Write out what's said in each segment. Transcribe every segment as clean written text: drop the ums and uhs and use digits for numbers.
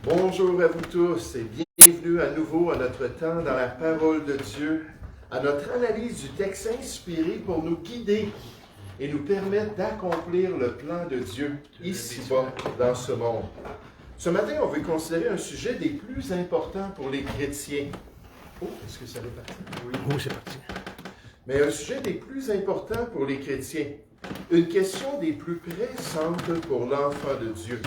Bonjour à vous tous et bienvenue à nouveau à notre temps dans la parole de Dieu, à notre analyse du texte inspiré pour nous guider et nous permettre d'accomplir le plan de Dieu ici-bas dans ce monde. Ce matin, on veut considérer un sujet des plus importants pour les chrétiens. Oh, est-ce que ça va partir? Oui, c'est parti. Mais un sujet des plus importants pour les chrétiens. Une question des plus pressantes pour l'enfant de Dieu.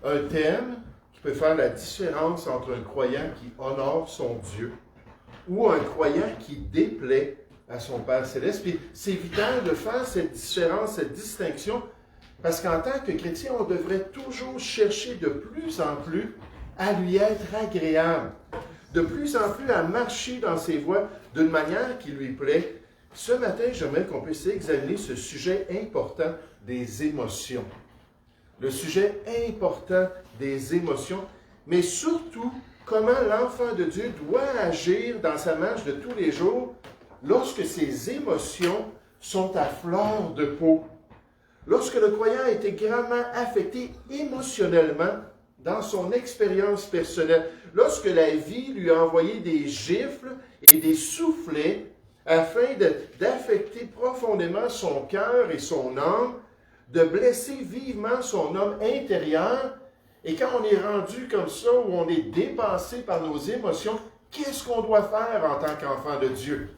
Un thème qui peut faire la différence entre un croyant qui honore son Dieu ou un croyant qui déplaît à son Père Céleste. Puis c'est vital de faire cette différence, cette distinction, parce qu'en tant que chrétien, on devrait toujours chercher de plus en plus à lui être agréable, de plus en plus à marcher dans ses voies d'une manière qui lui plaît. Ce matin, j'aimerais qu'on puisse examiner ce sujet important des émotions. Le sujet important des émotions, mais surtout comment l'enfant de Dieu doit agir dans sa marche de tous les jours lorsque ses émotions sont à fleur de peau. Lorsque le croyant a été gravement affecté émotionnellement dans son expérience personnelle, lorsque la vie lui a envoyé des gifles et des soufflets afin d'affecter profondément son cœur et son âme, de blesser vivement son homme intérieur. Et quand on est rendu comme ça, où on est dépassé par nos émotions, qu'est-ce qu'on doit faire en tant qu'enfant de Dieu?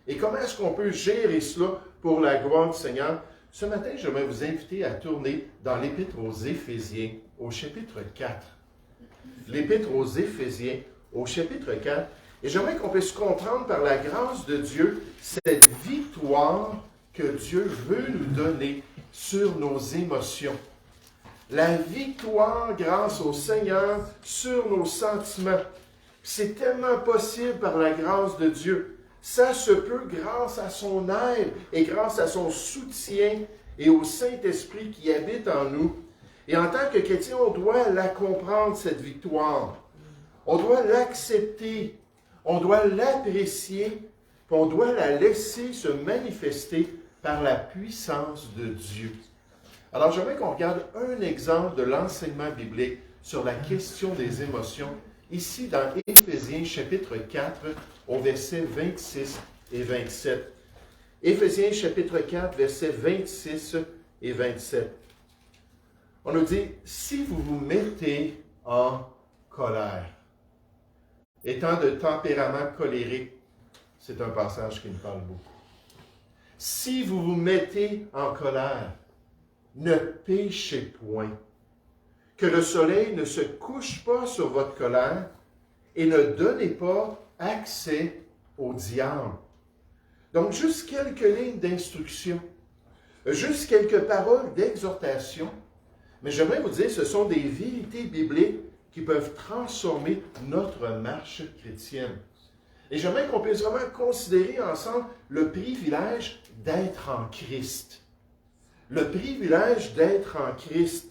Et comment est-ce qu'on peut gérer cela pour la gloire du Seigneur? Ce matin, j'aimerais vous inviter à tourner dans l'Épître aux Éphésiens, au chapitre 4. L'Épître aux Éphésiens, au chapitre 4. Et j'aimerais qu'on puisse comprendre par la grâce de Dieu cette victoire que Dieu veut nous donner sur nos émotions. La victoire grâce au Seigneur sur nos sentiments. C'est tellement possible par la grâce de Dieu. Ça se peut grâce à son aide et grâce à son soutien et au Saint-Esprit qui habite en nous. Et en tant que chrétien, on doit la comprendre, cette victoire. On doit l'accepter. On doit l'apprécier. Puis on doit la laisser se manifester par la puissance de Dieu. Alors, j'aimerais qu'on regarde un exemple de l'enseignement biblique sur la question des émotions, ici dans Éphésiens chapitre 4, au verset 26 et 27. Éphésiens chapitre 4, versets 26 et 27. On nous dit, « Si vous vous mettez en colère, étant de tempérament colérique, c'est un passage qui me parle beaucoup. Si vous vous mettez en colère, ne péchez point, que le soleil ne se couche pas sur votre colère et ne donnez pas accès au diable. » Donc, juste quelques lignes d'instruction, juste quelques paroles d'exhortation, mais j'aimerais vous dire, ce sont des vérités bibliques qui peuvent transformer notre marche chrétienne. Et j'aimerais qu'on puisse vraiment considérer ensemble le privilège d'être en Christ. Le privilège d'être en Christ.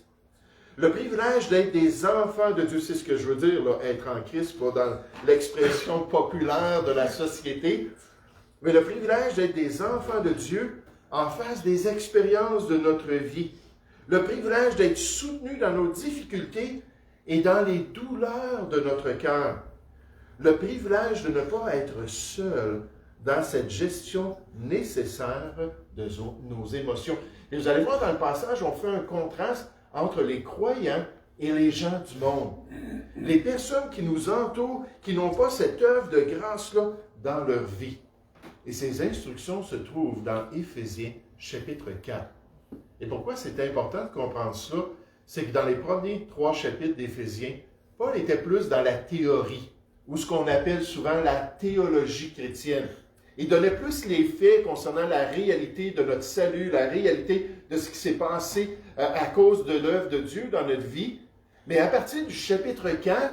Le privilège d'être des enfants de Dieu. C'est ce que je veux dire, là, être en Christ, pas dans l'expression populaire de la société. Mais le privilège d'être des enfants de Dieu en face des expériences de notre vie. Le privilège d'être soutenus dans nos difficultés et dans les douleurs de notre cœur. Le privilège de ne pas être seul dans cette gestion nécessaire de nos émotions. Et vous allez voir dans le passage, on fait un contraste entre les croyants et les gens du monde. Les personnes qui nous entourent, qui n'ont pas cette œuvre de grâce-là dans leur vie. Et ces instructions se trouvent dans Éphésiens chapitre 4. Et pourquoi c'est important de comprendre cela? C'est que dans les premiers 3 chapitres d'Éphésiens, Paul était plus dans la théorie, ou ce qu'on appelle souvent la théologie chrétienne. Il donnait plus les faits concernant la réalité de notre salut, la réalité de ce qui s'est passé à cause de l'œuvre de Dieu dans notre vie. Mais à partir du chapitre 4,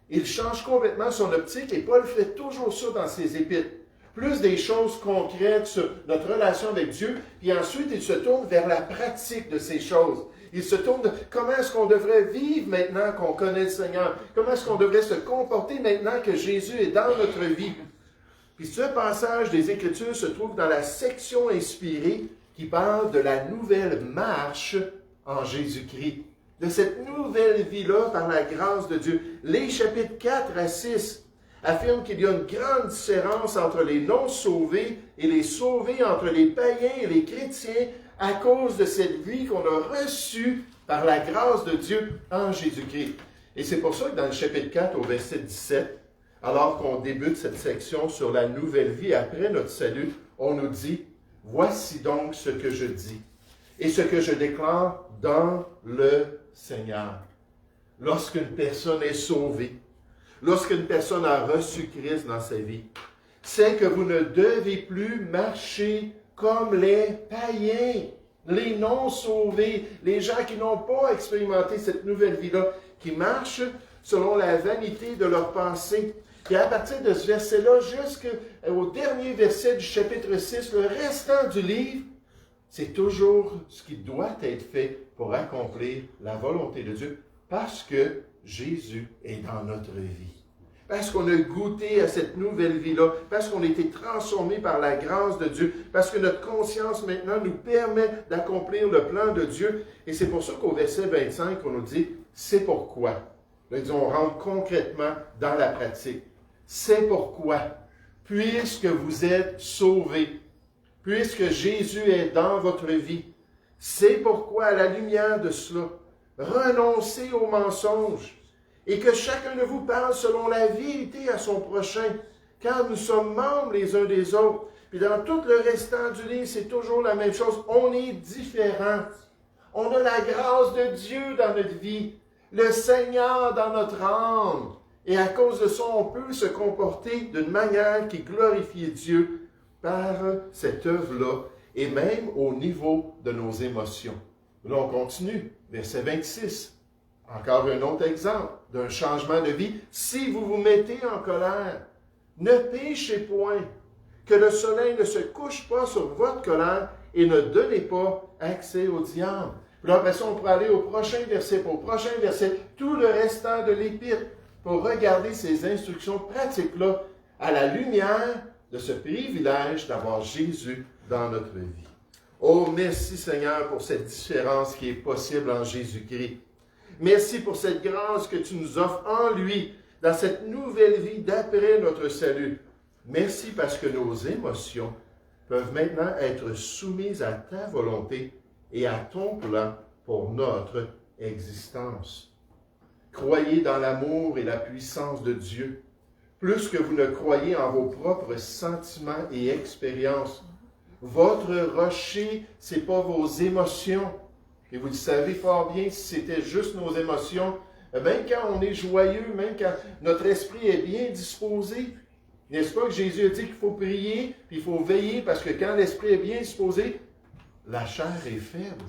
il change complètement son optique et Paul fait toujours ça dans ses épîtres. Plus des choses concrètes sur notre relation avec Dieu, puis ensuite il se tourne vers la pratique de ces choses. Il se tourne de comment est-ce qu'on devrait vivre maintenant qu'on connaît le Seigneur? Comment est-ce qu'on devrait se comporter maintenant que Jésus est dans notre vie? Puis ce passage des Écritures se trouve dans la section inspirée qui parle de la nouvelle marche en Jésus-Christ. de cette nouvelle vie-là par la grâce de Dieu. Les chapitres 4 à 6 affirment qu'il y a une grande différence entre les non-sauvés et les sauvés, entre les païens et les chrétiens, à cause de cette vie qu'on a reçue par la grâce de Dieu en Jésus-Christ. Et c'est pour ça que dans le chapitre 4 au verset 17, alors qu'on débute cette section sur la nouvelle vie après notre salut, on nous dit, « Voici donc ce que je dis et ce que je déclare dans le Seigneur. » Lorsqu'une personne est sauvée, lorsqu'une personne a reçu Christ dans sa vie, c'est que vous ne devez plus marcher comme les païens, les non-sauvés, les gens qui n'ont pas expérimenté cette nouvelle vie-là, qui marchent selon la vanité de leur pensée. Et à partir de ce verset-là, jusqu'au dernier verset du chapitre 6, le restant du livre, c'est toujours ce qui doit être fait pour accomplir la volonté de Dieu, parce que Jésus est dans notre vie. Parce qu'on a goûté à cette nouvelle vie-là, parce qu'on a été transformé par la grâce de Dieu, parce que notre conscience maintenant nous permet d'accomplir le plan de Dieu. Et c'est pour ça qu'au verset 25, on nous dit, c'est pourquoi. Là, on rentre concrètement dans la pratique. C'est pourquoi, puisque vous êtes sauvés, puisque Jésus est dans votre vie, c'est pourquoi, à la lumière de cela, renoncez aux mensonges et que chacun de vous parle selon la vérité à son prochain, car nous sommes membres les uns des autres. Puis dans tout le restant du livre, c'est toujours la même chose. On est différents. On a la grâce de Dieu dans notre vie, le Seigneur dans notre âme. Et à cause de ça, on peut se comporter d'une manière qui glorifie Dieu par cette œuvre-là, et même au niveau de nos émotions. Là, on continue, verset 26. Encore un autre exemple d'un changement de vie. Si vous vous mettez en colère, ne péchez point, que le soleil ne se couche pas sur votre colère et ne donnez pas accès au diable. Puis là, après ça, on pourrait aller au prochain verset, tout le restant de l'épître, pour regarder ces instructions pratiques-là à la lumière de ce privilège d'avoir Jésus dans notre vie. Oh, merci Seigneur pour cette différence qui est possible en Jésus-Christ. Merci pour cette grâce que tu nous offres en lui, dans cette nouvelle vie d'après notre salut. Merci parce que nos émotions peuvent maintenant être soumises à ta volonté et à ton plan pour notre existence. Croyez dans l'amour et la puissance de Dieu, plus que vous ne croyez en vos propres sentiments et expériences. Votre rocher, ce n'est pas vos émotions. Et vous le savez fort bien, si c'était juste nos émotions, même quand on est joyeux, même quand notre esprit est bien disposé, n'est-ce pas que Jésus a dit qu'il faut prier, puis il faut veiller, parce que quand l'esprit est bien disposé, la chair est faible.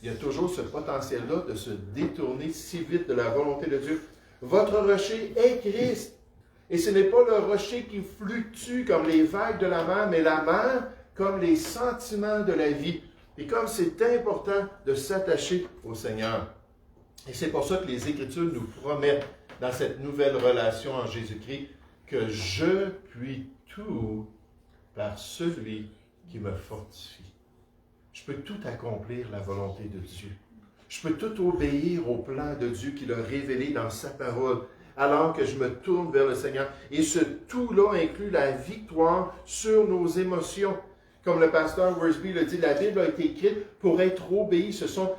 Il y a toujours ce potentiel-là de se détourner si vite de la volonté de Dieu. Votre rocher est Christ. Et ce n'est pas le rocher qui fluctue comme les vagues de la mer, mais la mer comme les sentiments de la vie. Et comme c'est important de s'attacher au Seigneur. Et c'est pour ça que les Écritures nous promettent, dans cette nouvelle relation en Jésus-Christ, que je puis tout par celui qui me fortifie. Je peux tout accomplir la volonté de Dieu. Je peux tout obéir au plan de Dieu qu'il a révélé dans sa parole, alors que je me tourne vers le Seigneur. Et ce tout-là inclut la victoire sur nos émotions. Comme le pasteur Worsby le dit, la Bible a été écrite pour être obéie.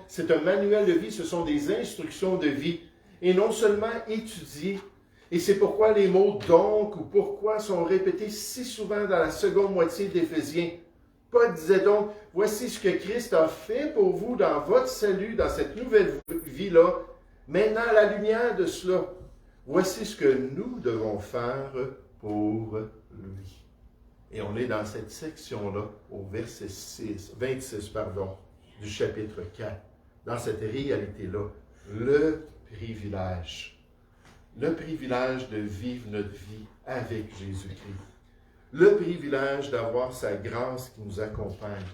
C'est un manuel de vie, ce sont des instructions de vie. Et non seulement étudiées. Et c'est pourquoi les mots « donc » ou « pourquoi » sont répétés si souvent dans la seconde moitié d'Éphésiens. Paul disait donc, voici ce que Christ a fait pour vous dans votre salut, dans cette nouvelle vie-là. Maintenant, à la lumière de cela, voici ce que nous devons faire pour lui. Et on est dans cette section-là, au verset 26 du chapitre 4. Dans cette réalité-là, le privilège de vivre notre vie avec Jésus-Christ. Le privilège d'avoir sa grâce qui nous accompagne.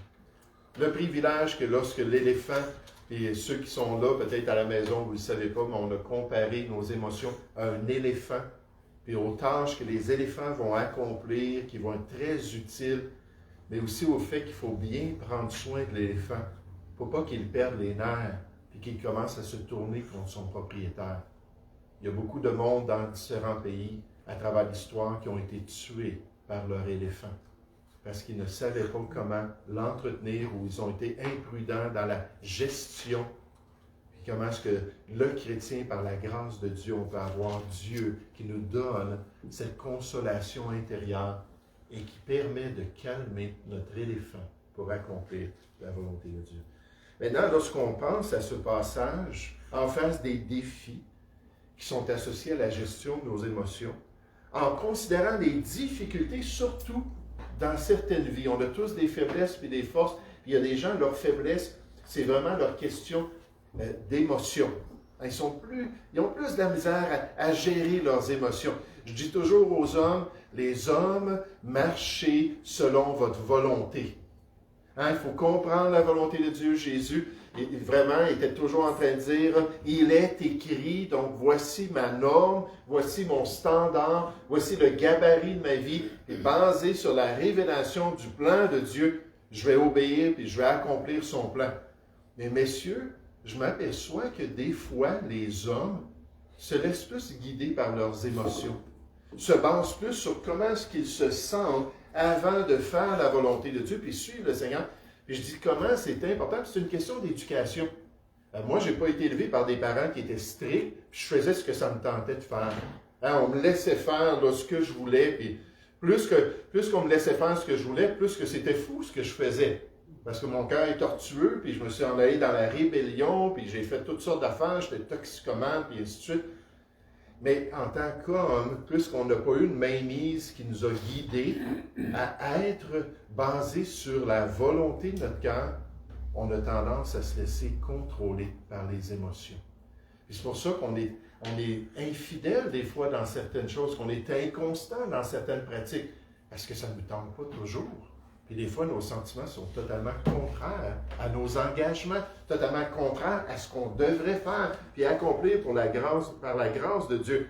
Le privilège que lorsque l'éléphant, et ceux qui sont là, peut-être à la maison, vous ne le savez pas, mais on a comparé nos émotions à un éléphant, puis aux tâches que les éléphants vont accomplir, qui vont être très utiles, mais aussi au fait qu'il faut bien prendre soin de l'éléphant. Il ne faut pas qu'il perde les nerfs, puis qu'il commence à se tourner contre son propriétaire. Il y a beaucoup de monde dans différents pays, à travers l'histoire, qui ont été tués par leur éléphant, parce qu'ils ne savaient pas comment l'entretenir ou ils ont été imprudents dans la gestion. Puis comment est-ce que le chrétien, par la grâce de Dieu, on peut avoir Dieu qui nous donne cette consolation intérieure et qui permet de calmer notre éléphant pour accomplir la volonté de Dieu. Maintenant, lorsqu'on pense à ce passage, en face des défis qui sont associés à la gestion de nos émotions, en considérant les difficultés, surtout dans certaines vies. On a tous des faiblesses et des forces. Puis il y a des gens, leur faiblesse, c'est vraiment leur question d'émotion. Ils ont plus de la misère à gérer leurs émotions. Je dis toujours aux hommes, les hommes, marchez selon votre volonté. Il faut comprendre la volonté de Dieu. Jésus, vraiment, était toujours en train de dire, il est écrit, donc voici ma norme, voici mon standard, voici le gabarit de ma vie, et basé sur la révélation du plan de Dieu, je vais obéir et je vais accomplir son plan. Mais messieurs, je m'aperçois que des fois, les hommes se laissent plus guider par leurs émotions, se basent plus sur comment est-ce qu'ils se sentent avant de faire la volonté de Dieu, puis suivre le Seigneur. Puis je dis comment c'est important, c'est une question d'éducation. Moi, je n'ai pas été élevé par des parents qui étaient stricts, puis je faisais ce que ça me tentait de faire. On me laissait faire là, ce que je voulais, puis plus qu'on me laissait faire ce que je voulais, plus que c'était fou ce que je faisais. Parce que mon cœur est tortueux, puis je me suis en allé dans la rébellion, puis j'ai fait toutes sortes d'affaires, j'étais toxicomane, puis ainsi de suite. Mais en tant qu'homme, puisqu'on n'a pas eu une mainmise qui nous a guidés à être basés sur la volonté de notre cœur, on a tendance à se laisser contrôler par les émotions. Et c'est pour ça qu'on est infidèle des fois dans certaines choses, qu'on est inconstant dans certaines pratiques, parce que ça ne nous tente pas toujours. Puis des fois, nos sentiments sont totalement contraires à nos engagements, totalement contraires à ce qu'on devrait faire, puis accomplir par la grâce de Dieu.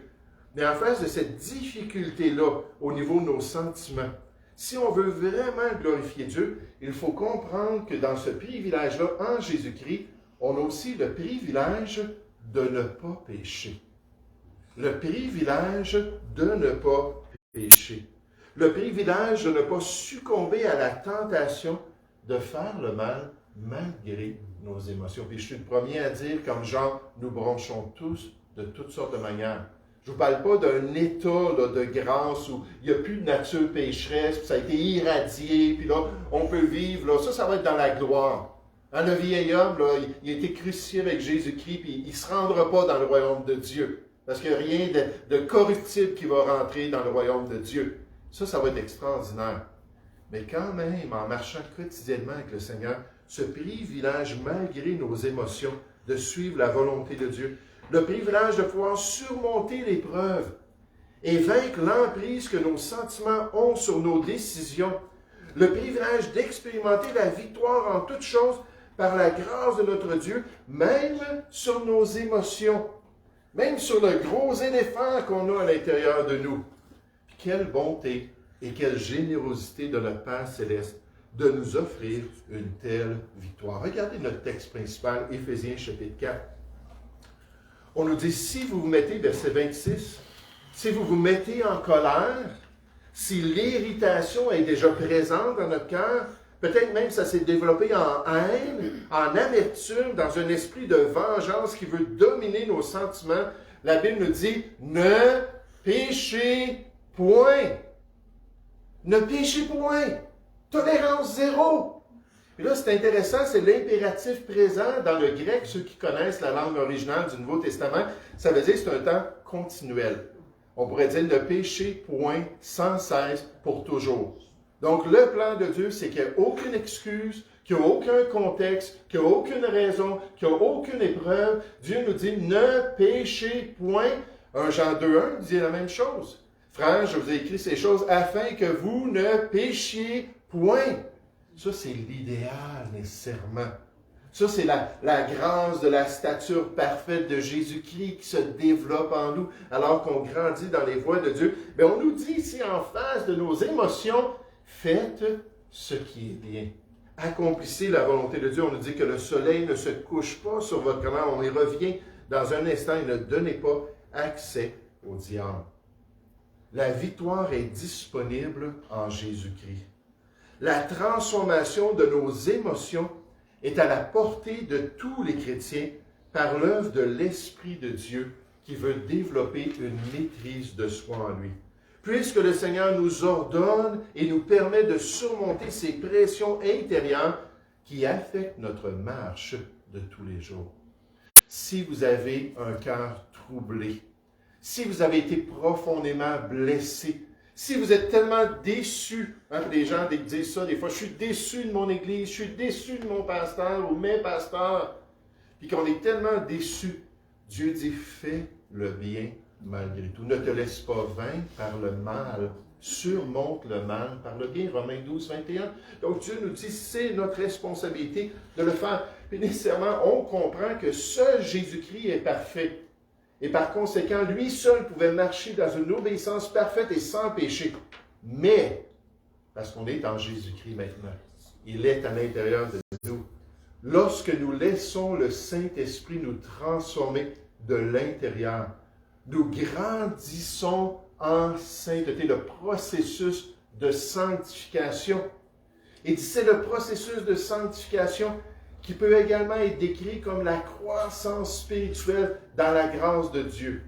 Mais en face de cette difficulté-là, au niveau de nos sentiments, si on veut vraiment glorifier Dieu, il faut comprendre que dans ce privilège-là, en Jésus-Christ, on a aussi le privilège de ne pas pécher. Le privilège de ne pas pécher. Le privilège de ne pas succomber à la tentation de faire le mal malgré nos émotions. Puis je suis le premier à dire, comme Jean, nous bronchons tous de toutes sortes de manières. Je ne vous parle pas d'un état là, de grâce où il n'y a plus de nature pécheresse, puis ça a été irradié, puis là, on peut vivre. Là, ça va être dans la gloire. Le vieil homme, là, il a été crucifié avec Jésus-Christ, puis il ne se rendra pas dans le royaume de Dieu. Parce qu'il n'y a rien de corruptible qui va rentrer dans le royaume de Dieu. Ça va être extraordinaire. Mais quand même, en marchant quotidiennement avec le Seigneur, ce privilège, malgré nos émotions, de suivre la volonté de Dieu, le privilège de pouvoir surmonter l'épreuve et vaincre l'emprise que nos sentiments ont sur nos décisions, le privilège d'expérimenter la victoire en toutes choses par la grâce de notre Dieu, même sur nos émotions, même sur le gros éléphant qu'on a à l'intérieur de nous. Quelle bonté et quelle générosité de notre Père céleste de nous offrir une telle victoire. Regardez notre texte principal, Éphésiens chapitre 4. On nous dit, si vous vous mettez, verset 26, si vous vous mettez en colère, si l'irritation est déjà présente dans notre cœur, peut-être même ça s'est développé en haine, en amertume, dans un esprit de vengeance qui veut dominer nos sentiments, la Bible nous dit, ne péchez point. Ne péchez point. Tolérance zéro. Et là, c'est intéressant, c'est l'impératif présent dans le grec. Ceux qui connaissent la langue originale du Nouveau Testament, ça veut dire que c'est un temps continuel. On pourrait dire ne péchez point sans cesse pour toujours. Donc, le plan de Dieu, c'est qu'il n'y ait aucune excuse, qu'il n'y ait aucun contexte, qu'il n'y ait aucune raison, qu'il n'y ait aucune épreuve. Dieu nous dit ne péchez point. 1 Jean 2,1 dit la même chose. Frères, je vous ai écrit ces choses afin que vous ne péchiez point. Ça, c'est l'idéal nécessairement. Ça, c'est la grâce de la stature parfaite de Jésus-Christ qui se développe en nous alors qu'on grandit dans les voies de Dieu. Mais on nous dit ici en face de nos émotions, faites ce qui est bien. Accomplissez la volonté de Dieu. On nous dit que le soleil ne se couche pas sur votre colère. On y revient dans un instant et ne donnez pas accès au diable. La victoire est disponible en Jésus-Christ. La transformation de nos émotions est à la portée de tous les chrétiens par l'œuvre de l'Esprit de Dieu qui veut développer une maîtrise de soi en lui. Puisque le Seigneur nous ordonne et nous permet de surmonter ces pressions intérieures qui affectent notre marche de tous les jours. Si vous avez un cœur troublé, si vous avez été profondément blessé, si vous êtes tellement déçu, les gens disent ça des fois, je suis déçu de mon église, je suis déçu de mon pasteur ou mes pasteurs, puis qu'on est tellement déçu, Dieu dit, fais le bien malgré tout. Ne te laisse pas vaincre par le mal, surmonte le mal par le bien. Romains 12, 21. Donc Dieu nous dit, c'est notre responsabilité de le faire. Puis nécessairement, on comprend que seul Jésus-Christ est parfait. Et par conséquent, lui seul pouvait marcher dans une obéissance parfaite et sans péché. Mais, parce qu'on est en Jésus-Christ maintenant, il est à l'intérieur de nous. Lorsque nous laissons le Saint-Esprit nous transformer de l'intérieur, nous grandissons en sainteté, le processus de sanctification. Et c'est le processus de sanctification qui peut également être décrit comme la croissance spirituelle dans la grâce de Dieu.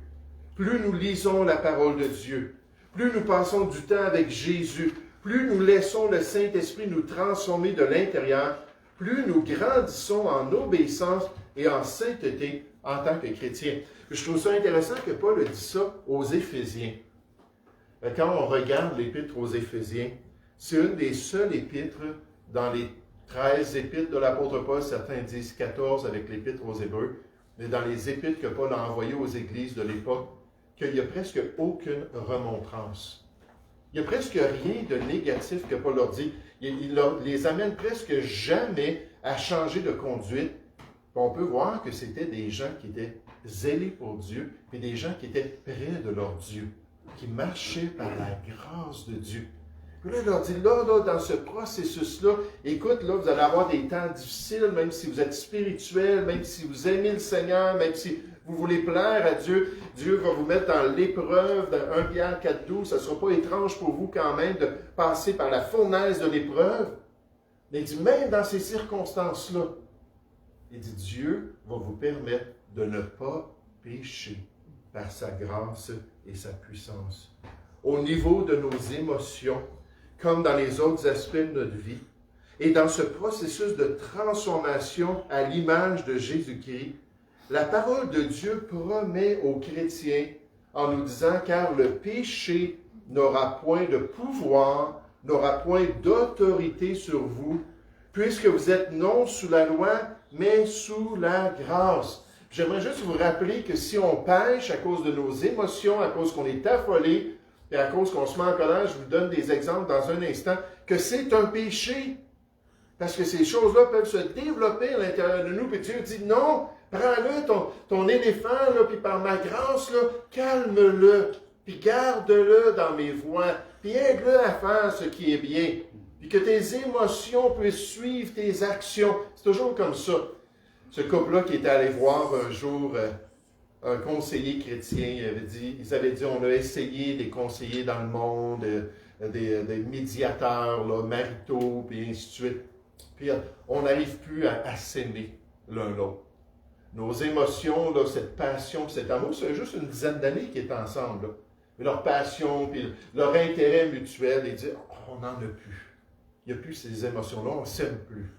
Plus nous lisons la parole de Dieu, plus nous passons du temps avec Jésus, plus nous laissons le Saint-Esprit nous transformer de l'intérieur, plus nous grandissons en obéissance et en sainteté en tant que chrétiens. Je trouve ça intéressant que Paul dit ça aux Éphésiens. Quand on regarde l'épître aux Éphésiens, c'est une des seules épîtres dans les 13 épîtres de l'apôtre Paul, certains disent 14 avec l'épître aux Hébreux, mais dans les épîtres que Paul a envoyées aux églises de l'époque, qu'il n'y a presque aucune remontrance. Il n'y a presque rien de négatif que Paul leur dit. Il les amène presque jamais à changer de conduite. On peut voir que c'était des gens qui étaient zélés pour Dieu, et des gens qui étaient près de leur Dieu, qui marchaient par la grâce de Dieu. Puis là, il leur dit, là, dans ce processus-là, écoute, là, vous allez avoir des temps difficiles, même si vous êtes spirituel, même si vous aimez le Seigneur, même si vous voulez plaire à Dieu, Dieu va vous mettre dans l'épreuve, dans 1 Pierre 4,12, ça ne sera pas étrange pour vous quand même de passer par la fournaise de l'épreuve. Mais il dit, même dans ces circonstances-là, il dit, Dieu va vous permettre de ne pas pécher par sa grâce et sa puissance. Au niveau de nos émotions, comme dans les autres aspects de notre vie, et dans ce processus de transformation à l'image de Jésus-Christ, la parole de Dieu promet aux chrétiens en nous disant, car le péché n'aura point de pouvoir, n'aura point d'autorité sur vous, puisque vous êtes non sous la loi, mais sous la grâce. J'aimerais juste vous rappeler que si on pêche à cause de nos émotions, à cause qu'on est affolé, et à cause qu'on se met en colère, je vous donne des exemples dans un instant, que c'est un péché. Parce que ces choses-là peuvent se développer à l'intérieur de nous. Puis Dieu dit, non, prends-le, ton éléphant, là, puis par ma grâce, là, calme-le, puis garde-le dans mes voies, puis aide-le à faire ce qui est bien. Puis que tes émotions puissent suivre tes actions. C'est toujours comme ça. Ce couple-là qui était allé voir un jour un conseiller chrétien, ils avaient dit, on a essayé des conseillers dans le monde, des médiateurs là, maritaux, puis ainsi de suite. Puis on n'arrive plus à s'aimer l'un l'autre. Nos émotions, là, cette passion, cet amour, c'est juste une dizaine d'années qu'ils étaient ensemble. Là. Mais leur passion, puis leur intérêt mutuel, ils disent, on n'en a plus. Il n'y a plus ces émotions-là, on ne s'aime plus.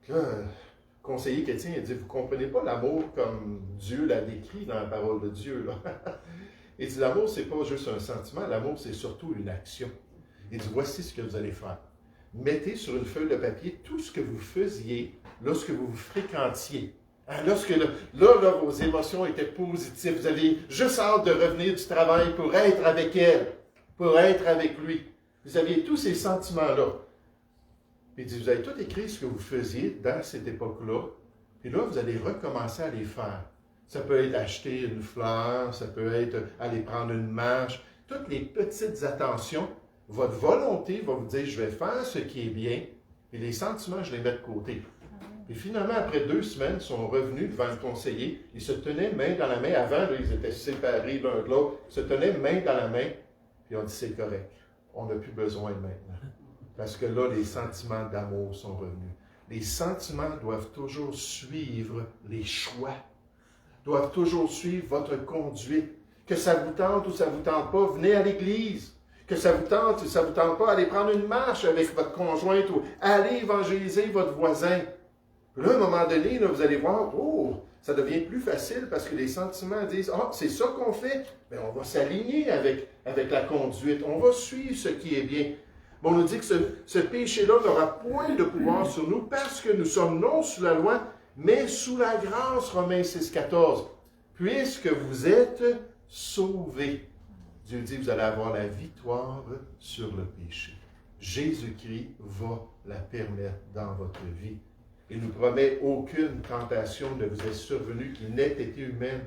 Là, le conseiller chrétien, il dit, vous ne comprenez pas l'amour comme Dieu l'a décrit dans la parole de Dieu. Là. Il dit, l'amour, ce n'est pas juste un sentiment, l'amour, c'est surtout une action. Il dit, voici ce que vous allez faire. Mettez sur une feuille de papier tout ce que vous faisiez lorsque vous vous fréquentiez. Lorsque là, vos émotions étaient positives, vous aviez juste hâte de revenir du travail pour être avec elle, pour être avec lui. Vous aviez tous ces sentiments-là. Puis il dit, vous avez tout écrit ce que vous faisiez dans cette époque-là, puis là, vous allez recommencer à les faire. Ça peut être acheter une fleur, ça peut être aller prendre une marche, toutes les petites attentions. Votre volonté va vous dire, je vais faire ce qui est bien, Et les sentiments, je les mets de côté. Et finalement, après 2 semaines, ils sont revenus devant le conseiller. Ils se tenaient main dans la main. Avant, là, ils étaient séparés l'un de l'autre. Ils se tenaient main dans la main. Puis on dit, c'est correct. On n'a plus besoin maintenant. Parce que là, les sentiments d'amour sont revenus. Les sentiments doivent toujours suivre les choix. Doivent toujours suivre votre conduite. Que ça vous tente ou ça ne vous tente pas, venez à l'église. Que ça vous tente ou ça ne vous tente pas, allez prendre une marche avec votre conjointe ou allez évangéliser votre voisin. Puis là, à un moment donné, là, vous allez voir, oh, ça devient plus facile parce que les sentiments disent, ah, c'est ça qu'on fait. Bien, on va s'aligner avec la conduite. On va suivre ce qui est bien. Mais on nous dit que ce péché-là n'aura point de pouvoir sur nous parce que nous sommes non sous la loi, mais sous la grâce, Romains 6,14. Puisque vous êtes sauvés. Dieu dit, vous allez avoir la victoire sur le péché. Jésus-Christ va la permettre dans votre vie. Il nous promet aucune tentation ne vous est survenue qui n'ait été humaine.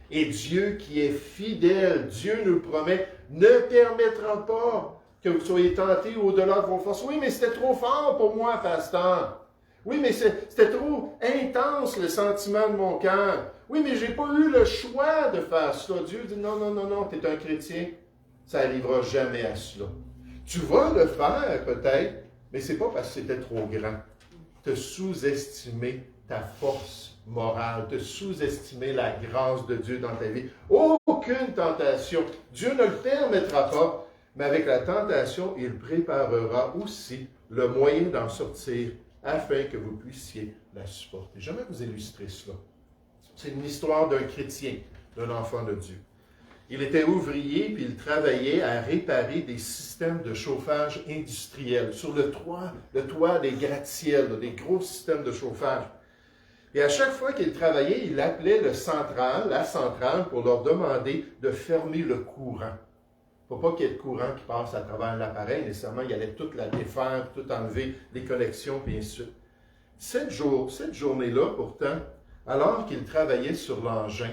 Et Dieu qui est fidèle, Dieu nous promet, ne permettra pas que vous soyez tentés au-delà de vos forces. Oui, mais c'était trop fort pour moi, pasteur. Oui, mais c'était trop intense le sentiment de mon cœur. Oui, mais je n'ai pas eu le choix de faire cela. Dieu dit, non, non, non, non, tu es un chrétien. Ça n'arrivera jamais à cela. Tu vas le faire peut-être, mais ce n'est pas parce que c'était trop grand. Te sous-estimer ta force morale, te sous-estimer la grâce de Dieu dans ta vie. Aucune tentation. Dieu ne le permettra pas, mais avec la tentation, il préparera aussi le moyen d'en sortir afin que vous puissiez la supporter. J'aimerais vous illustrer cela. C'est une histoire d'un chrétien, d'un enfant de Dieu. Il était ouvrier, puis il travaillait à réparer des systèmes de chauffage industriel sur le toit des gratte-ciels, des gros systèmes de chauffage. Et à chaque fois qu'il travaillait, il appelait la centrale, pour leur demander de fermer le courant. Il ne faut pas qu'il y ait de courant qui passe à travers l'appareil, nécessairement, il allait tout la défaire, tout enlever, les connexions, puis ainsi de suite. Cette journée-là, pourtant, alors qu'il travaillait sur l'engin,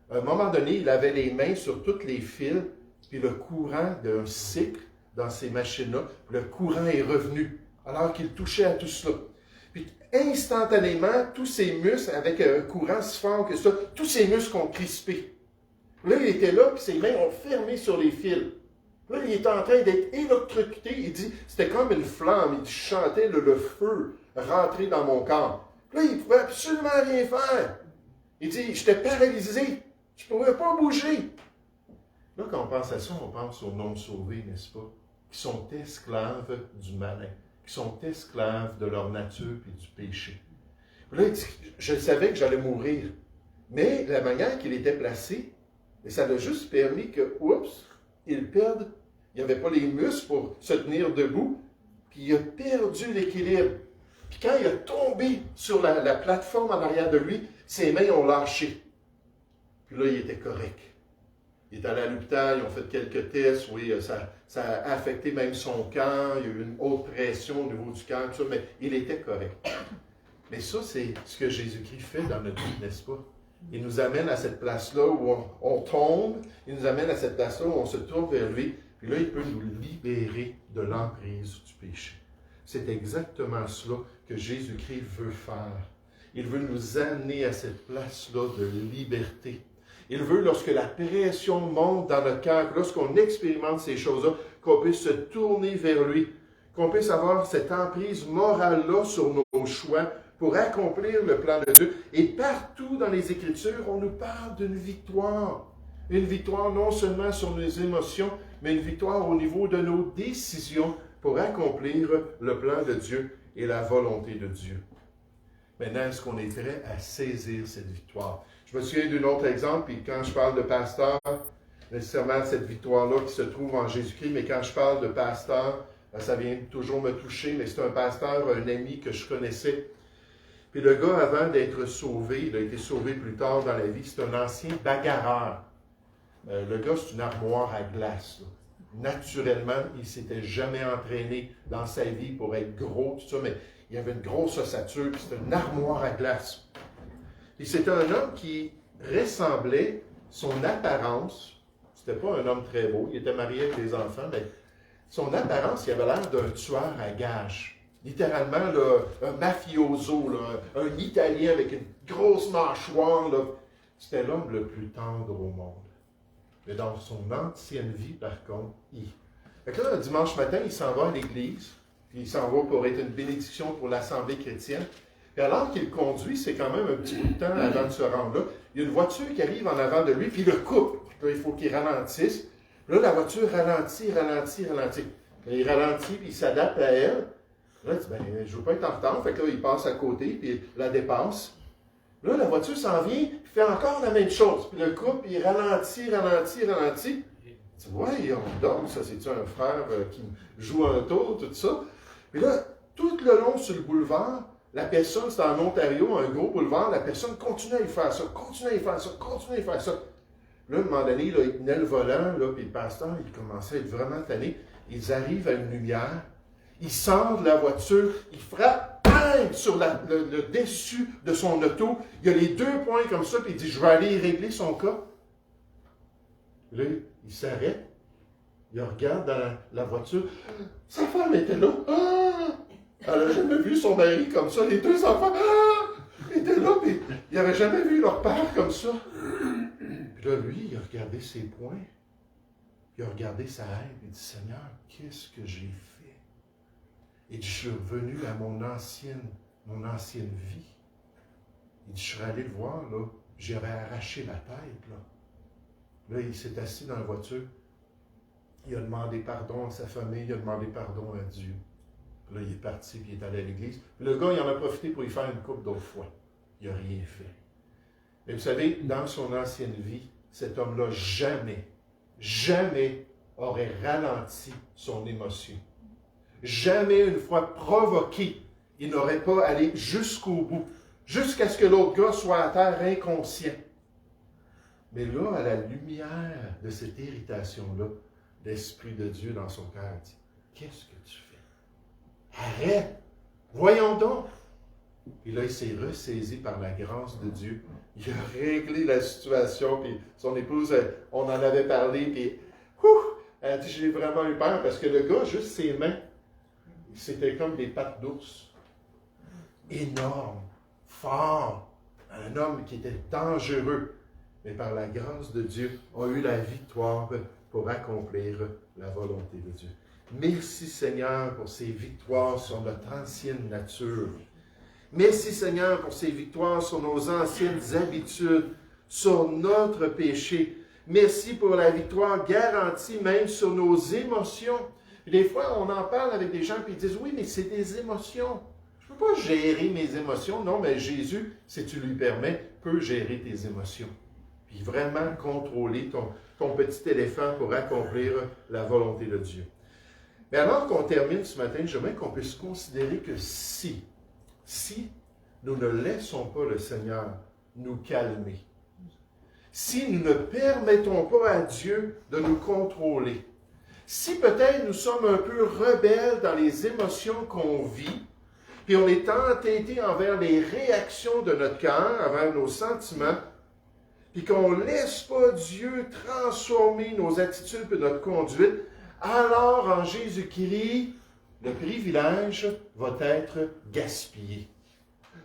à un moment donné, il avait les mains sur tous les fils, puis le courant d'un cycle dans ces machines-là, le courant est revenu, alors qu'il touchait à tout cela. Puis instantanément, tous ses muscles, avec un courant si fort que ça, tous ses muscles ont crispé. Là, il était là, puis ses mains ont fermé sur les fils. Là, il était en train d'être électrocuté. Il dit, c'était comme une flamme. Il chantait le feu rentrer dans mon corps. Là, il ne pouvait absolument rien faire. Il dit, j'étais paralysé. Je ne pouvais pas bouger. Là, quand on pense à ça, on pense aux non-sauvés, n'est-ce pas? Qui sont esclaves du malin, qui sont esclaves de leur nature et du péché. Là, il dit, je savais que j'allais mourir. Mais la manière qu'il était placé, ça a juste permis que, il perde, il n'y avait pas les muscles pour se tenir debout, puis il a perdu l'équilibre. Puis quand il a tombé sur la plateforme en arrière de lui, ses mains ont lâché. Puis là, il était correct. Il est allé à l'hôpital, ils ont fait quelques tests, oui, ça a affecté même son cœur, il y a eu une haute pression au niveau du cœur, tout ça, mais il était correct. Mais ça, c'est ce que Jésus-Christ fait dans notre vie, n'est-ce pas? Il nous amène à cette place-là où on tombe, il nous amène à cette place-là où on se tourne vers lui, puis là, il peut nous libérer de l'emprise du péché. C'est exactement cela que Jésus-Christ veut faire. Il veut nous amener à cette place-là de liberté. Il veut, lorsque la pression monte dans notre cœur, lorsqu'on expérimente ces choses-là, qu'on puisse se tourner vers lui, qu'on puisse avoir cette emprise morale-là sur nos choix pour accomplir le plan de Dieu. Et partout dans les Écritures, on nous parle d'une victoire. Une victoire non seulement sur nos émotions, mais une victoire au niveau de nos décisions pour accomplir le plan de Dieu et la volonté de Dieu. Maintenant, est-ce qu'on est prêt à saisir cette victoire? Je me souviens d'un autre exemple, puis quand je parle de pasteur, nécessairement cette victoire-là qui se trouve en Jésus-Christ, mais quand je parle de pasteur, ça vient toujours me toucher, mais c'est un pasteur, un ami que je connaissais. Puis le gars, avant d'être sauvé, il a été sauvé plus tard dans la vie, c'est un ancien bagarreur. Le gars, c'est une armoire à glace. Là. Naturellement, il ne s'était jamais entraîné dans sa vie pour être gros, tout ça, mais il avait une grosse ossature, puis c'était une armoire à glace. Et c'était un homme qui ressemblait, son apparence, c'était pas un homme très beau, il était marié avec des enfants, mais son apparence, il avait l'air d'un tueur à gages. littéralement là, un mafioso, là, un Italien avec une grosse mâchoire. Là. C'était l'homme le plus tendre au monde. Mais dans son ancienne vie, par contre, Fait que là, le dimanche matin, il s'en va à l'église, puis il s'en va pour être une bénédiction pour l'Assemblée chrétienne. Et alors qu'il conduit, c'est quand même un petit bout de temps avant de se rendre là, il y a une voiture qui arrive en avant de lui, puis il le coupe. Là, il faut qu'il ralentisse. Là, la voiture ralentit. Là, il ralentit, puis il s'adapte à elle. Là, il dit, ben, je ne veux pas être en retard. Fait que là, il passe à côté, puis il la dépasse. Là, la voiture s'en vient, puis fait encore la même chose. Puis le coupe, il ralentit. Tu vois, on dort, ça, c'est-tu un frère qui joue un tour, tout ça? Puis là, tout le long sur le boulevard, la personne, c'est en Ontario, un gros boulevard, la personne continue à y faire ça. Là, à un moment donné, là, il tenait le volant, là, puis le pasteur, il commençait à être vraiment tanné. Ils arrivent à une lumière, il sort de la voiture, il frappe, bang, sur le dessus de son auto. Il y a les 2 points comme ça, puis il dit, je vais aller régler son cas. Là, il s'arrête, il regarde dans la voiture. Sa femme était là. Ah! Elle n'a jamais vu son mari comme ça. Les 2 enfants étaient là, puis il n'avait jamais vu leur père comme ça. Puis là, lui, il a regardé ses poings, il a regardé sa haine, il dit, Seigneur, qu'est-ce que j'ai fait? Il dit, je suis revenu à mon ancienne vie. Il dit, je suis allé le voir, là, j'avais arraché la tête, là. Là, il s'est assis dans la voiture. Il a demandé pardon à sa famille, il a demandé pardon à Dieu. Puis là, il est parti, puis il est allé à l'église. Puis le gars, il en a profité pour y faire une couple d'autres fois. Il n'a rien fait. Mais vous savez, dans son ancienne vie, cet homme-là, jamais aurait ralenti son émotion. Jamais, une fois provoqué, il n'aurait pas allé jusqu'au bout, jusqu'à ce que l'autre gars soit à terre inconscient. Mais là, à la lumière de cette irritation-là, l'Esprit de Dieu dans son cœur dit, qu'est-ce que tu fais? Arrête! Voyons donc! Et là, il s'est ressaisi par la grâce de Dieu. Il a réglé la situation, puis son épouse, on en avait parlé, puis elle a dit, j'ai vraiment eu peur, parce que le gars, juste ses mains, c'était comme des pattes d'ours. Énorme, fort, un homme qui était dangereux. Mais par la grâce de Dieu, on a eu la victoire pour accomplir la volonté de Dieu. Merci Seigneur pour ces victoires sur notre ancienne nature. Merci Seigneur pour ces victoires sur nos anciennes habitudes, sur notre péché. Merci pour la victoire garantie même sur nos émotions. Et des fois, on en parle avec des gens et ils disent, oui, mais c'est des émotions. Je ne peux pas gérer mes émotions. Non, mais Jésus, si tu lui permets, peut gérer tes émotions. Puis vraiment contrôler ton petit éléphant pour accomplir la volonté de Dieu. Mais alors qu'on termine ce matin, j'aimerais qu'on puisse considérer que si nous ne laissons pas le Seigneur nous calmer, si nous ne permettons pas à Dieu de nous contrôler, si peut-être nous sommes un peu rebelles dans les émotions qu'on vit, puis on est entêté envers les réactions de notre cœur, envers nos sentiments, puis qu'on ne laisse pas Dieu transformer nos attitudes et notre conduite, alors en Jésus-Christ, le privilège va être gaspillé.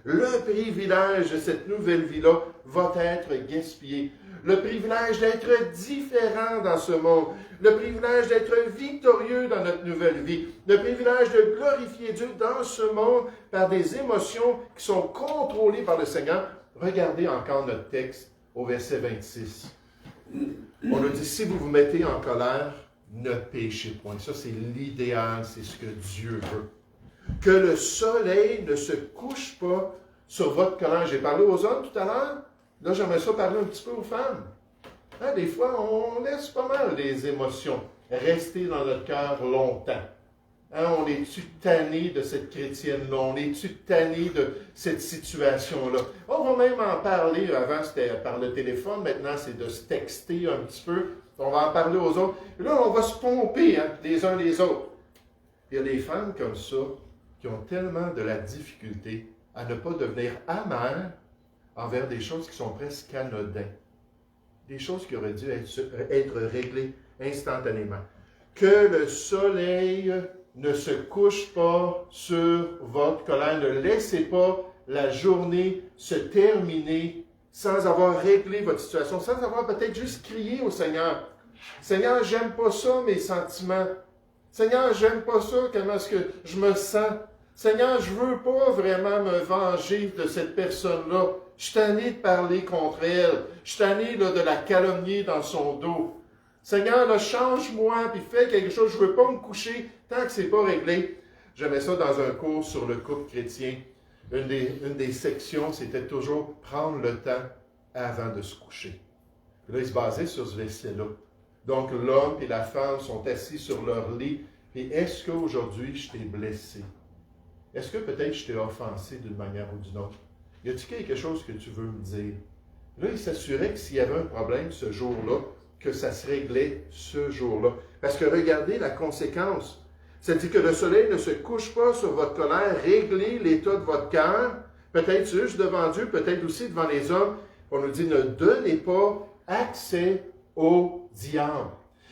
Le privilège de cette nouvelle vie-là va être gaspillé. Le privilège d'être différent dans ce monde. Le privilège d'être victorieux dans notre nouvelle vie. Le privilège de glorifier Dieu dans ce monde par des émotions qui sont contrôlées par le Seigneur. Regardez encore notre texte au verset 26. On nous dit, si vous vous mettez en colère, ne péchez point. Ça, c'est l'idéal, c'est ce que Dieu veut. Que le soleil ne se couche pas sur votre colère. J'ai parlé aux hommes tout à l'heure. Là, j'aimerais ça parler un petit peu aux femmes. Hein, des fois, on laisse pas mal des émotions rester dans notre cœur longtemps. Hein, on est-tu tanné de cette chrétienne-là? On est-tu tanné de cette situation-là? On va même en parler. Avant, c'était par le téléphone. Maintenant, c'est de se texter un petit peu. On va en parler aux autres. Et là, on va se pomper les uns les autres. Il y a des femmes comme ça qui ont tellement de la difficulté à ne pas devenir amères envers des choses qui sont presque anodines. Des choses qui auraient dû être réglées instantanément. Que le soleil ne se couche pas sur votre colère. Ne laissez pas la journée se terminer sans avoir réglé votre situation, sans avoir peut-être juste crié au Seigneur. Seigneur, j'aime pas ça, mes sentiments. Seigneur, j'aime pas ça, comment est-ce que je me sens. Seigneur, je veux pas vraiment me venger de cette personne-là. Je suis tanné de parler contre elle. Je suis tanné de la calomnier dans son dos. Seigneur, là, change-moi, puis fais quelque chose. Je veux pas me coucher tant que c'est pas réglé. J'aimais ça dans un cours sur le couple chrétien. Une des sections, c'était toujours prendre le temps avant de se coucher. Puis là, il se basait sur ce verset-là. Donc, l'homme et la femme sont assis sur leur lit. Et est-ce qu'aujourd'hui, je t'ai blessé? Est-ce que peut-être je t'ai offensé d'une manière ou d'une autre? Y a-t-il quelque chose que tu veux me dire? Là, il s'assurait que s'il y avait un problème ce jour-là, que ça se réglait ce jour-là. Parce que regardez la conséquence. Ça dit que le soleil ne se couche pas sur votre colère. Réglez l'état de votre cœur. Peut-être juste devant Dieu, peut-être aussi devant les hommes. On nous dit, ne donnez pas accès au diable.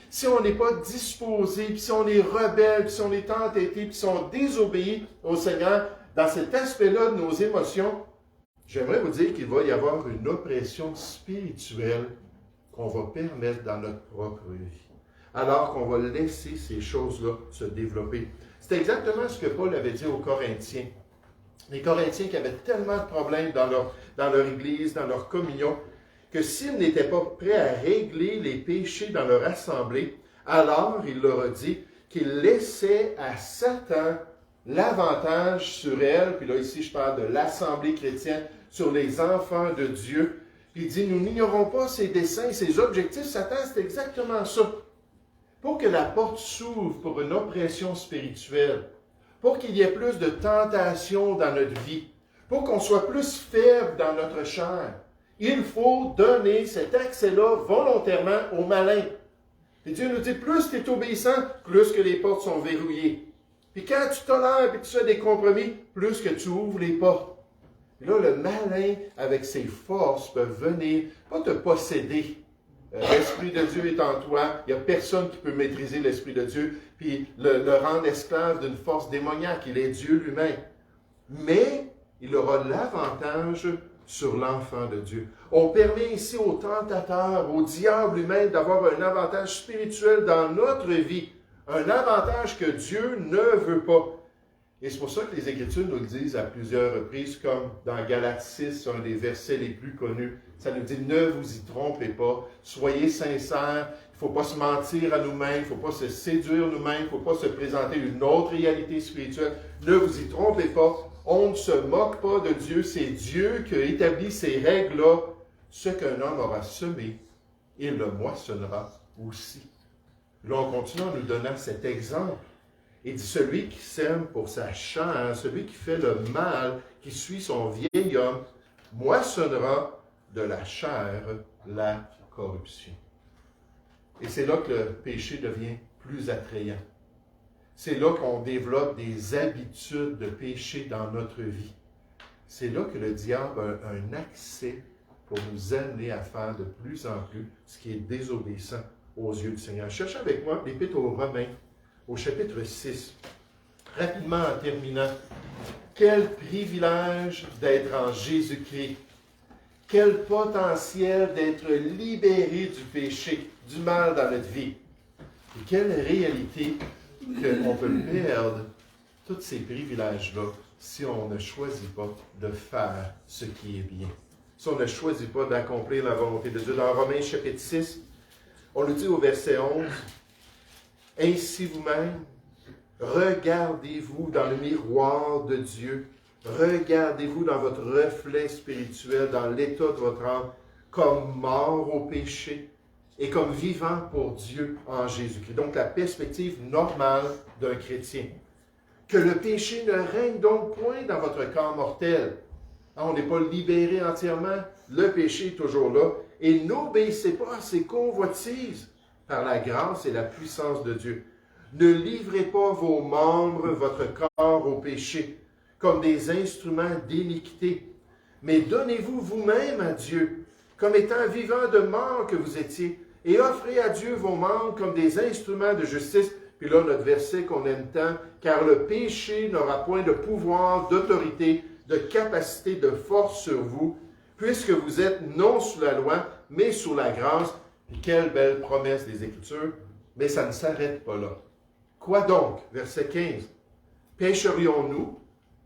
Si on n'est pas disposé, puis si on est rebelle, puis si on est entêté, puis si on désobéit au Seigneur, dans cet aspect-là de nos émotions, j'aimerais vous dire qu'il va y avoir une oppression spirituelle qu'on va permettre dans notre propre vie, alors qu'on va laisser ces choses-là se développer. C'est exactement ce que Paul avait dit aux Corinthiens. Les Corinthiens qui avaient tellement de problèmes dans leur église, dans leur communion, que s'ils n'étaient pas prêts à régler les péchés dans leur assemblée, alors il leur a dit qu'ils laissaient à Satan l'avantage sur elle, puis là ici je parle de l'assemblée chrétienne, sur les enfants de Dieu. Puis il dit, nous n'ignorons pas ses desseins, ses objectifs. Satan, c'est exactement ça. Pour que la porte s'ouvre pour une oppression spirituelle, pour qu'il y ait plus de tentation dans notre vie, pour qu'on soit plus faible dans notre chair, il faut donner cet accès-là volontairement au malin. Et Dieu nous dit, plus tu es obéissant, plus que les portes sont verrouillées. Puis quand tu tolères et que tu fais des compromis, plus que tu ouvres les portes. Et là, le malin, avec ses forces, peut venir, pas te posséder. L'Esprit de Dieu est en toi. Il n'y a personne qui peut maîtriser l'Esprit de Dieu, puis le rendre esclave d'une force démoniaque. Il est Dieu lui-même. Mais il aura l'avantage sur l'enfant de Dieu. On permet ici au tentateur, au diable lui-même, d'avoir un avantage spirituel dans notre vie. Un avantage que Dieu ne veut pas. Et c'est pour ça que les Écritures nous le disent à plusieurs reprises, comme dans Galates 6, un des versets les plus connus. Ça nous dit, ne vous y trompez pas, soyez sincères, il ne faut pas se mentir à nous-mêmes, il ne faut pas se séduire nous-mêmes, il ne faut pas se présenter une autre réalité spirituelle. Ne vous y trompez pas, on ne se moque pas de Dieu, c'est Dieu qui a établi ces règles-là. Ce qu'un homme aura semé, il le moissonnera aussi. Là, on continue en nous donnant cet exemple. Il dit, celui qui sème pour sa chair, celui qui fait le mal, qui suit son vieil homme, moissonnera de la chair la corruption. Et c'est là que le péché devient plus attrayant. C'est là qu'on développe des habitudes de péché dans notre vie. C'est là que le diable a un accès pour nous amener à faire de plus en plus ce qui est désobéissant aux yeux du Seigneur. Cherchez avec moi l'Épître aux Romains, au chapitre 6. Rapidement en terminant, quel privilège d'être en Jésus-Christ. Quel potentiel d'être libéré du péché, du mal dans notre vie. Et quelle réalité qu'on peut perdre tous ces privilèges-là si on ne choisit pas de faire ce qui est bien. Si on ne choisit pas d'accomplir la volonté de Dieu. Dans Romains chapitre 6, on le dit au verset 11, « Ainsi vous-même, regardez-vous dans le miroir de Dieu, regardez-vous dans votre reflet spirituel, dans l'état de votre âme, comme mort au péché et comme vivant pour Dieu en Jésus-Christ. » Donc la perspective normale d'un chrétien. Que le péché ne règne donc point dans votre corps mortel. On n'est pas libéré entièrement. Le péché est toujours là. Et n'obéissez pas à ses convoitises par la grâce et la puissance de Dieu. Ne livrez pas vos membres, votre corps au péché, comme des instruments d'iniquité, mais donnez-vous vous-même à Dieu, comme étant vivants de mort que vous étiez, et offrez à Dieu vos membres comme des instruments de justice. Puis là, notre verset qu'on aime tant, « Car le péché n'aura point de pouvoir, d'autorité, de capacité, de force sur vous, puisque vous êtes non sous la loi, mais sous la grâce. » Puis quelle belle promesse des Écritures, mais ça ne s'arrête pas là. Quoi donc? Verset 15. « Pécherions-nous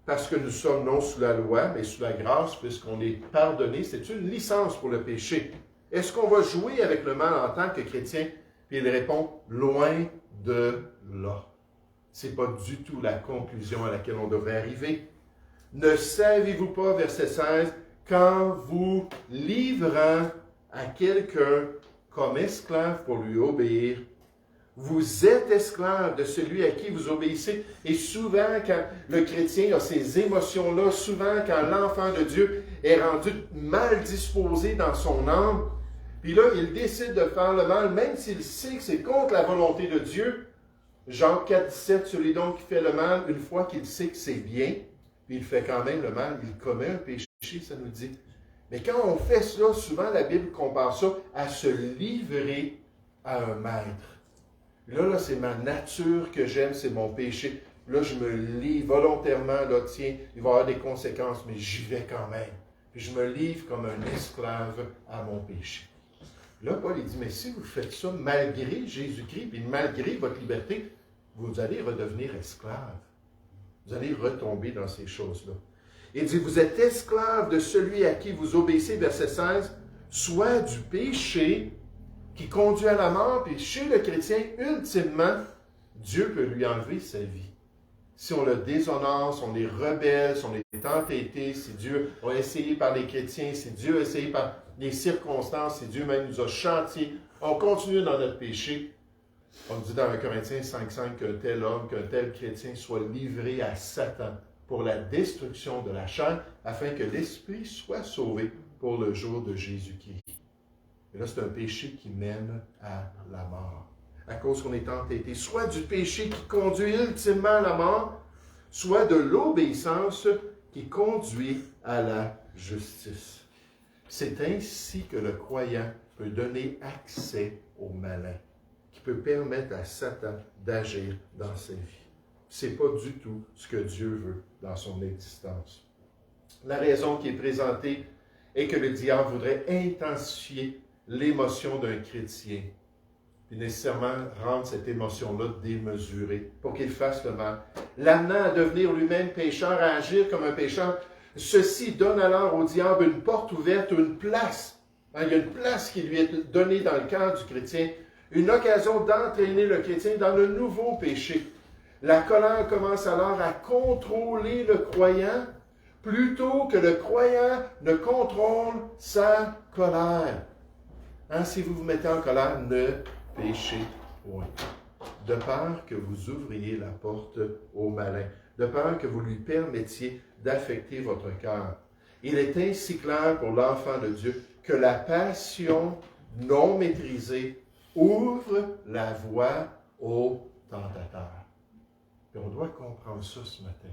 parce que nous sommes non sous la loi, mais sous la grâce, puisqu'on est pardonné? » C'est une licence pour le péché. Est-ce qu'on va jouer avec le mal en tant que chrétien? Puis il répond, loin de là. Ce n'est pas du tout la conclusion à laquelle on devrait arriver. Ne savez-vous pas, verset 16, qu'en vous livrant à quelqu'un comme esclave pour lui obéir, vous êtes esclave de celui à qui vous obéissez. Et souvent, quand le chrétien a ces émotions-là, souvent quand l'enfant de Dieu est rendu mal disposé dans son âme, puis là, il décide de faire le mal, même s'il sait que c'est contre la volonté de Dieu. Jean 4, 17, celui donc qui fait le mal, une fois qu'il sait que c'est bien, puis il fait quand même le mal, il commet un péché, ça nous dit. Mais quand on fait cela, souvent la Bible compare ça à se livrer à un maître. Là, c'est ma nature que j'aime, c'est mon péché. Là, je me livre volontairement, là, tiens, il va y avoir des conséquences, mais j'y vais quand même. Puis je me livre comme un esclave à mon péché. Là, Paul, il dit, mais si vous faites ça malgré Jésus-Christ, puis malgré votre liberté, vous allez redevenir esclave. Vous allez retomber dans ces choses-là. Il dit, vous êtes esclave de celui à qui vous obéissez, verset 16, soit du péché qui conduit à la mort, puis chez le chrétien, ultimement, Dieu peut lui enlever sa vie. Si on le déshonore, si on est rebelle, si on est entêté, si Dieu a essayé par les chrétiens, si Dieu a essayé par les circonstances, si Dieu même nous a chantiers, on continue dans notre péché. On dit dans 1 Corinthiens 5,5 qu'un tel homme, qu'un tel chrétien soit livré à Satan pour la destruction de la chair, afin que l'esprit soit sauvé pour le jour de Jésus-Christ. Et là, c'est un péché qui mène à la mort. À cause qu'on est entêté, soit du péché qui conduit ultimement à la mort, soit de l'obéissance qui conduit à la justice. C'est ainsi que le croyant peut donner accès au malin, qui peut permettre à Satan d'agir dans sa vie. Ce n'est pas du tout ce que Dieu veut dans son existence. La raison qui est présentée est que le diable voudrait intensifier l'émotion d'un chrétien, puis nécessairement rendre cette émotion-là démesurée pour qu'il fasse le mal, l'amenant à devenir lui-même pécheur, à agir comme un pécheur. Ceci donne alors au diable une porte ouverte, une place. Il y a une place qui lui est donnée dans le cœur du chrétien, une occasion d'entraîner le chrétien dans le nouveau péché. La colère commence alors à contrôler le croyant plutôt que le croyant ne contrôle sa colère. Si vous vous mettez en colère, ne péchez point. De peur que vous ouvriez la porte au malin, de peur que vous lui permettiez d'affecter votre cœur. Il est ainsi clair pour l'enfant de Dieu que la passion non maîtrisée ouvre la voie au tentateur. Et on doit comprendre ça ce matin.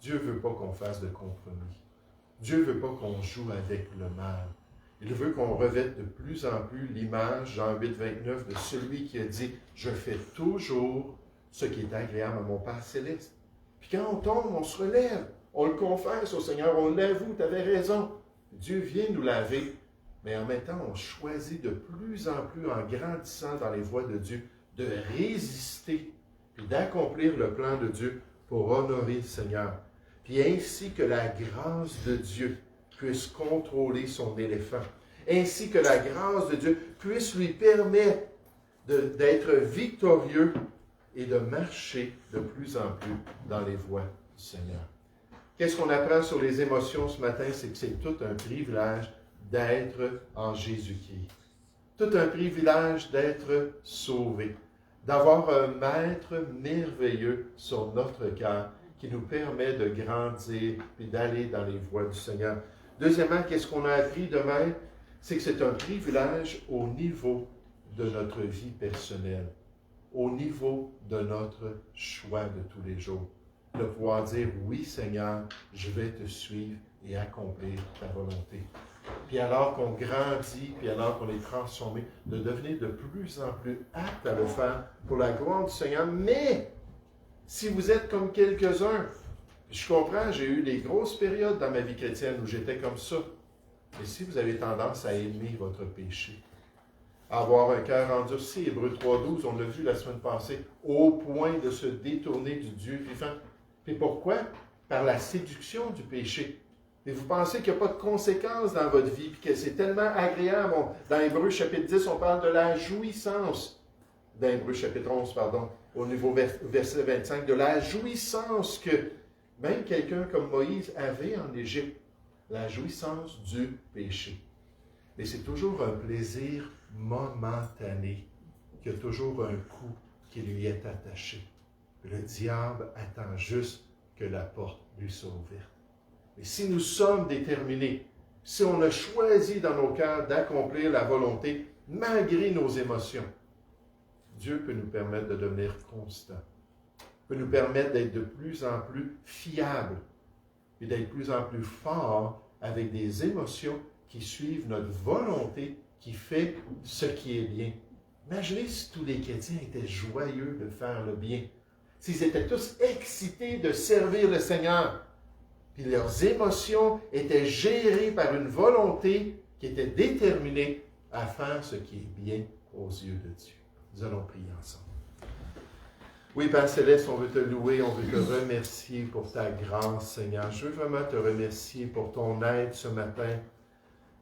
Dieu ne veut pas qu'on fasse de compromis. Dieu ne veut pas qu'on joue avec le mal. Il veut qu'on revête de plus en plus l'image, Jean 8, 29, de celui qui a dit « Je fais toujours ce qui est agréable à mon Père céleste. » Puis quand on tombe, on se relève. On le confesse au Seigneur, on l'avoue, tu avais raison. Dieu vient nous laver. Mais en même temps, on choisit de plus en plus, en grandissant dans les voies de Dieu, de résister et d'accomplir le plan de Dieu pour honorer le Seigneur. Puis ainsi que la grâce de Dieu puisse contrôler son éléphant, ainsi que la grâce de Dieu puisse lui permettre d'être victorieux et de marcher de plus en plus dans les voies du Seigneur. Qu'est-ce qu'on apprend sur les émotions ce matin? C'est que c'est tout un privilège d'être en Jésus-Christ. Tout un privilège d'être sauvé, d'avoir un maître merveilleux sur notre cœur qui nous permet de grandir et d'aller dans les voies du Seigneur. Deuxièmement, qu'est-ce qu'on a appris demain? C'est que c'est un privilège au niveau de notre vie personnelle, au niveau de notre choix de tous les jours, de pouvoir dire, oui Seigneur, je vais te suivre et accomplir ta volonté. puis alors qu'on grandit, puis alors qu'on est transformé, de devenir de plus en plus apte à le faire pour la gloire du Seigneur. Mais, si vous êtes comme quelques-uns, je comprends, j'ai eu des grosses périodes dans ma vie chrétienne où j'étais comme ça. Mais si vous avez tendance à aimer votre péché, à avoir un cœur endurci, Hébreux 3.12, on l'a vu la semaine passée, au point de se détourner du Dieu vivant. Et pourquoi? Par la séduction du péché. Et vous pensez qu'il n'y a pas de conséquences dans votre vie, puis que c'est tellement agréable. Dans Hébreux chapitre 10, on parle de la jouissance. Dans Hébreux chapitre 11, pardon, au niveau verset 25, de la jouissance que même quelqu'un comme Moïse avait en Égypte. La jouissance du péché. Mais c'est toujours un plaisir momentané, qui a toujours un coût qui lui est attaché. Le diable attend juste que la porte lui soit ouverte. Mais si nous sommes déterminés, si on a choisi dans nos cœurs d'accomplir la volonté, malgré nos émotions, Dieu peut nous permettre de devenir constants, peut nous permettre d'être de plus en plus fiables, et d'être de plus en plus forts avec des émotions qui suivent notre volonté, qui fait ce qui est bien. Imaginez si tous les chrétiens étaient joyeux de faire le bien, s'ils étaient tous excités de servir le Seigneur, puis leurs émotions étaient gérées par une volonté qui était déterminée à faire ce qui est bien aux yeux de Dieu. Nous allons prier ensemble. Oui, Père Céleste, on veut te louer, on veut te remercier pour ta grâce, Seigneur. Je veux vraiment te remercier pour ton aide ce matin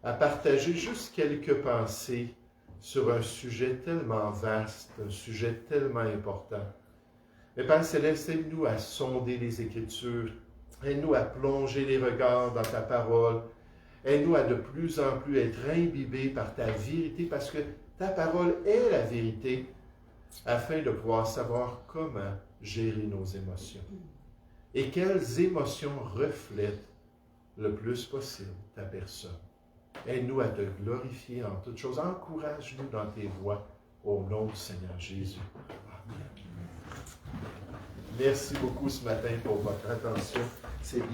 à partager juste quelques pensées sur un sujet tellement vaste, un sujet tellement important. Mais Père Céleste, aide-nous à sonder les Écritures, aide-nous à plonger les regards dans ta parole, aide-nous à de plus en plus être imbibés par ta vérité, parce que ta parole est la vérité, afin de pouvoir savoir comment gérer nos émotions. Et quelles émotions reflètent le plus possible ta personne. Aide-nous à te glorifier en toutes choses. Encourage-nous dans tes voies, au nom du Seigneur Jésus. Amen. Merci beaucoup ce matin pour votre attention. C'est bien.